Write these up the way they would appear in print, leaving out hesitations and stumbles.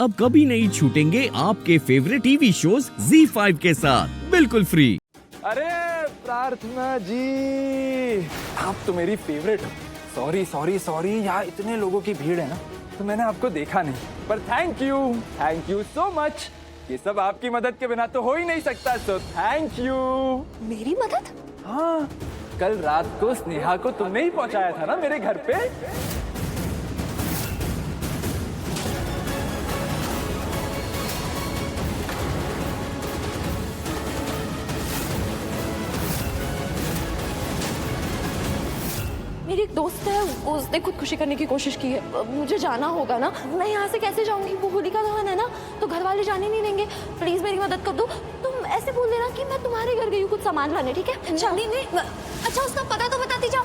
अब कभी नहीं छूटेंगे आपके फेवरेट टीवी शोज ZEE5 के साथ बिल्कुल फ्री। अरे प्रार्थना जी, आप तो मेरी फेवरेट हो। सॉरी सॉरी सॉरी, यहाँ इतने लोगों की भीड़ है ना, तो मैंने आपको देखा नहीं, पर थैंक यू सो मच। ये सब आपकी मदद के बिना तो हो ही नहीं सकता, सो थैंक यू। मेरी मदद? हाँ, कल रात को स्नेहा को तुमने ही पहुंचाया था ना मेरे घर पे। मेरी एक दोस्त है, उसने खुदकुशी करने की कोशिश की है। मुझे जाना होगा ना, मैं यहाँ से कैसे जाऊंगी? वो होलिका दहन है ना, तो घर वाले जाने नहीं देंगे। प्लीज मेरी मदद कर दो। तुम ऐसे बोल देना कि मैं तुम्हारे घर गई हूँ कुछ सामान लाने, ठीक है? नहीं, अच्छा उसका पता तो बताती जाओ।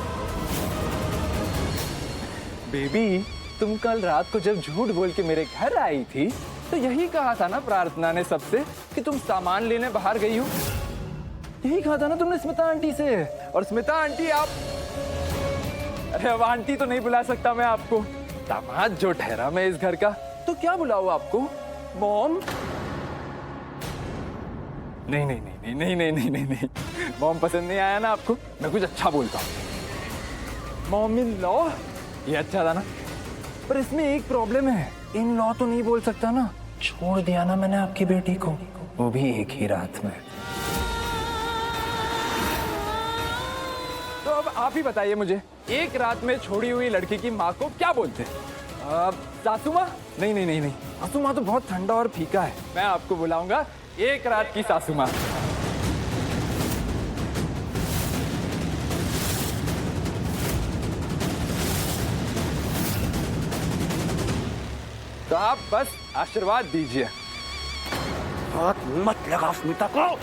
बेबी, तुम कल रात को जब झूठ बोल के मेरे घर आई थी, तो यही कहा था ना प्रार्थना ने सबसे कि तुम सामान लेने बाहर गई हो। यही कहा था ना तुमने स्मिता आंटी से। और स्मिता आंटी आप, अरे अब आंटी तो नहीं बुला सकता मैं आपको, दामाद जो ठहरा मैं इस घर का, तो क्या बुलाऊं आपको? मॉम? नहीं नहीं नहीं नहीं नहीं नहीं नहीं नहीं, मॉम पसंद नहीं आया ना आपको? मैं कुछ अच्छा बोलता हूँ। मॉम इन लॉ, ये अच्छा था ना, पर इसमें एक प्रॉब्लम है, इन लॉ तो नहीं बोल सकता ना। छोड़ दिया ना मैंने आपकी बेटी को, वो भी एक ही रात में। तो अब आप ही बताइए मुझे, एक रात में छोड़ी हुई लड़की की माँ को क्या बोलते हैं? सासू माँ? नहीं नहीं नहीं नहीं, सासू माँ तो बहुत ठंडा और फीका है। मैं आपको बुलाऊंगा एक रात की सासू माँ। तो आप बस आशीर्वाद दीजिए। हाथ मत लगा स्मिता को,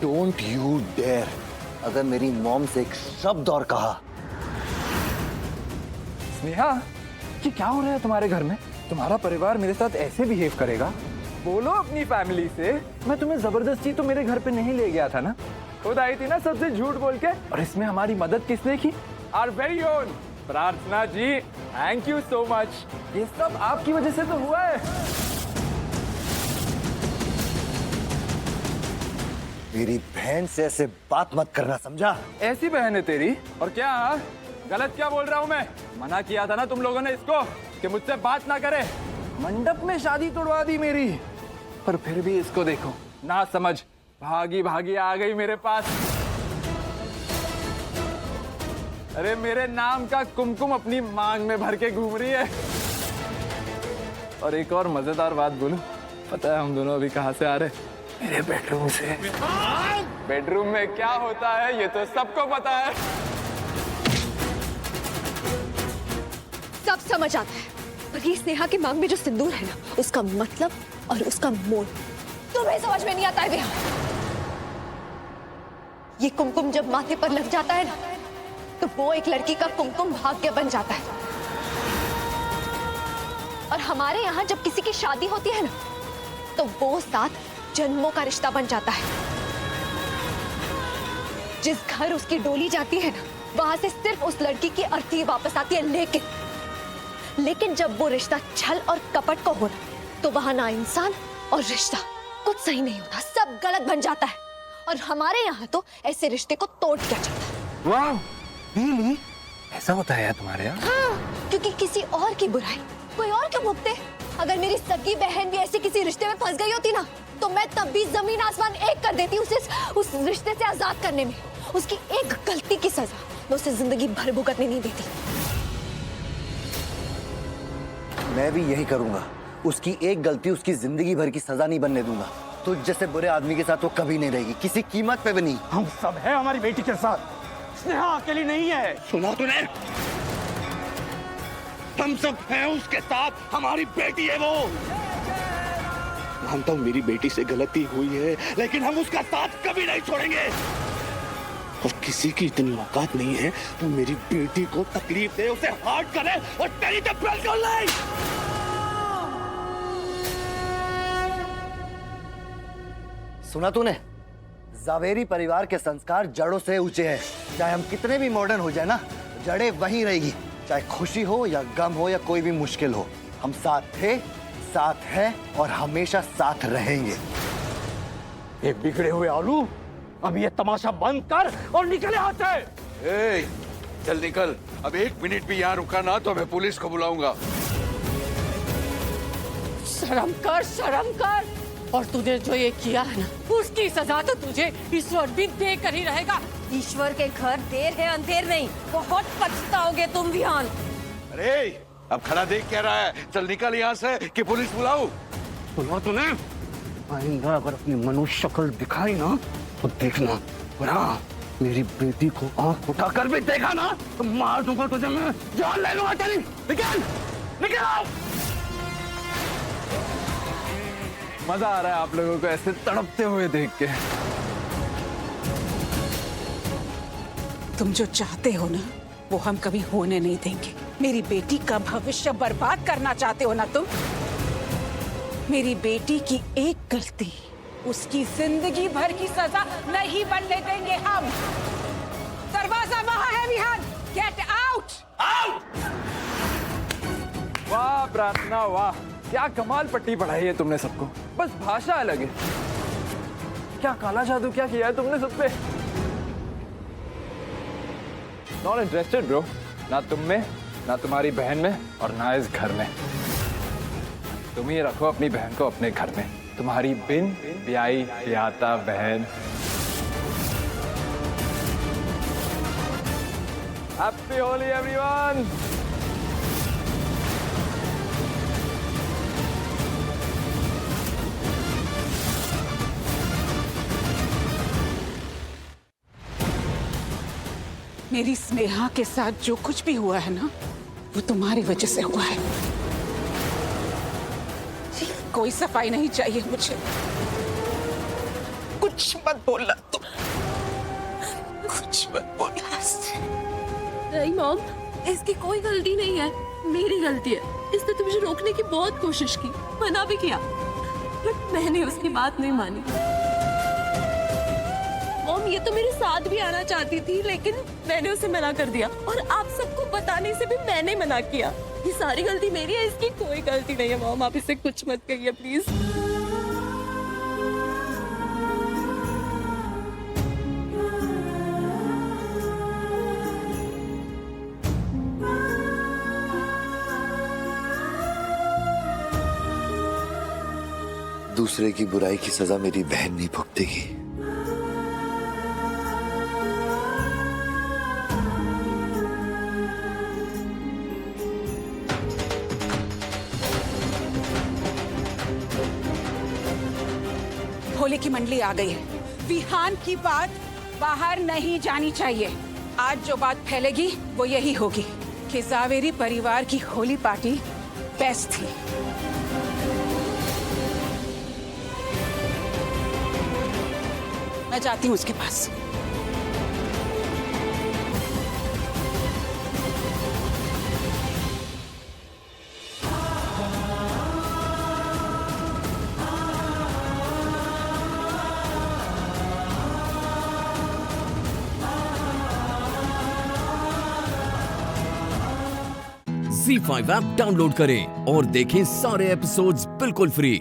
डोंट यू डेयर। अगर मेरी मॉम से एक शब्द और कहा। स्नेहा, ये क्या हो रहा है तुम्हारे घर में? तुम्हारा परिवार मेरे साथ ऐसे बिहेव करेगा? बोलो अपनी फैमिली से। मैं तुम्हें जबरदस्ती तो मेरे घर पे नहीं ले गया था ना, खुद आई थी ना सबसे झूठ बोल के। और इसमें हमारी मदद किसने की? आवर वेरी ओन प्रार्थना जी, थैंक यू सो मच। ये सब आपकी वजह से तो हुआ है। मेरी बहन से ऐसे बात मत करना, समझा? ऐसी बहन है तेरी? और क्या गलत क्या बोल रहा हूँ मैं? मना किया था ना तुम लोगों ने इसको कि मुझसे बात ना करे। मंडप में शादी तोड़वा दी मेरी, पर फिर भी इसको देखो ना समझ, भागी भागी आ गई मेरे पास। अरे मेरे नाम का कुमकुम अपनी मांग में भर के घूम रही है। और एक और मजेदार बात बोलूं, पता है हम दोनों अभी कहाँ से आ रहे? मेरे बेडरूम से। बेडरूम में क्या होता है ये तो सबको पता है। सब समझ आता है, पर ये स्नेहा की मांग में जो सिंदूर है ना, उसका मतलब और उसका मोल तुम्हें समझ में नहीं आता है भैया। ये कुमकुम जब माथे पर लग जाता है ना, तो वो एक लड़की का कुमकुम भाग्य बन जाता है। और हमारे यहाँ जब किसी की शादी होती है ना, तो वो 7 जन्मों का रिश्ता बन जाता है। जिस घर उसकी डोली जाती है ना, वहां से सिर्फ उस लड़की की अर्थी वापस आती है। लेकिन जब वो रिश्ता छल और कपट का हो, तो वहां ना इंसान और रिश्ता कुछ सही नहीं होता, सब गलत बन जाता है। और हमारे यहाँ तो ऐसे रिश्ते को तोड़ दिया जाता है। वाह, रियली? ऐसा होता है तुम्हारे यहाँ? हाँ, क्योंकि किसी और की बुराई कोई और क्यों भुगते? अगर मेरी सगी बहन भी ऐसे किसी रिश्ते में फंस गई होती ना, तो मैं तब भी जमीन आसमान एक कर देती उसे उस रिश्ते से आजाद करने में। उसकी एक गलती की सजा मैं उसे जिंदगी भर भुगतने नहीं देती। मैं भी यही करूंगा। उसकी एक गलती उसकी जिंदगी भर की सजा नहीं बनने दूंगा। तो जैसे बुरे आदमी के साथ वो कभी नहीं रहेगी, किसी कीमत पे भी नहीं। हम सब हैं हमारी बेटी के साथ, स्नेहा अकेली नहीं है। सुना तूने? हम सब हैं उसके साथ, हमारी बेटी है वो। मानता हूं मेरी बेटी से गलती हुई है, लेकिन हम उसका साथ कभी नहीं छोड़ेंगे। और किसी की इतनी औकात नहीं है तो मेरी बेटी को तकलीफ दे, उसे हर्ट करे, और तेरी तो बिल्कुल नहीं। सुना तूने? जावेरी परिवार के संस्कार जड़ों से ऊंचे हैं। चाहे हम कितने भी मॉडर्न हो जाए ना, जड़ें वहीं रहेगी। चाहे खुशी हो या गम हो या कोई भी मुश्किल हो, हम साथ थे, साथ हैं और हमेशा साथ रहेंगे। ये बिगड़े हुए आलू, अब ये तमाशा बंद कर और निकले यहाँ से। ए, चल निकल। अब 1 मिनट भी यहाँ रुका ना तो मैं पुलिस को बुलाऊंगा। शर्म कर। और तूने जो ये किया है ना, उसकी सजा तो तुझे ईश्वर भी देकर ही रहेगा। ईश्वर के घर देर है अंधेर नहीं, बहुत पछताओगे तुम विहान। अरे अब खड़ा देख क्या रहा है? चल निकल यहाँ से कि पुलिस बुलाऊं। सुना तूने? आइंदा अगर अपनी मनुष्य शक्ल दिखाई ना तो देखना, और हाँ, मेरी बेटी को आंख उठाकर भी देखा ना तो मार दूंगा तुझे मैं, जान ले लूंगा। चल निकल। मजा आ रहा है आप लोगों को ऐसे तड़पते हुए देख के। तुम जो चाहते हो ना, वो हम कभी होने नहीं देंगे। मेरी बेटी का भविष्य बर्बाद करना चाहते हो ना तुम? मेरी बेटी की एक गलती उसकी जिंदगी भर की सजा नहीं बनने देंगे हम। दरवाजा वहां है विहान, गेट आउट। वाह प्रार्थना, वाह, क्या कमाल पट्टी पढ़ाई है तुमने सबको। बस भाषा अलग है। क्या काला जादू क्या किया है तुमने सब पे। नॉट इंटरेस्टेड ब्रो, ना तुम में, ना तुम्हारी बहन में, और ना इस घर में। तुम ही रखो अपनी बहन को अपने घर में, तुम्हारी बिन ब्याई ब्याता बहन। Happy Holi everyone. मेरी स्नेहा के साथ जो कुछ भी हुआ है ना, वो तुम्हारी वजह से हुआ है। कोई सफाई नहीं चाहिए मुझे। कुछ मत बोलना तुम, कुछ मत बोलना। नहीं मॉम, इसकी कोई गलती नहीं है, मेरी गलती है। इसने तो मुझे रोकने की बहुत कोशिश की, मना भी किया, बट मैंने उसकी बात नहीं मानी। मॉम, ये तो मेरे साथ भी आना चाहती थी, लेकिन मैंने उसे मना कर दिया, और आप सबको बताने से भी मैंने मना किया। ये सारी गलती मेरी है, इसकी कोई गलती नहीं है। मॉम, आप इसे कुछ मत कहिए प्लीज। दूसरे की बुराई की सजा मेरी बहन नहीं भुगतेगी। होली की मंडली आ गई है। विहान की बात बाहर नहीं जानी चाहिए। आज जो बात फैलेगी वो यही होगी कि जावेरी परिवार की होली पार्टी बेस्ट थी। मैं जाती हूँ उसके पास। Z5 ऐप डाउनलोड करें और देखें सारे एपिसोड्स बिल्कुल फ्री।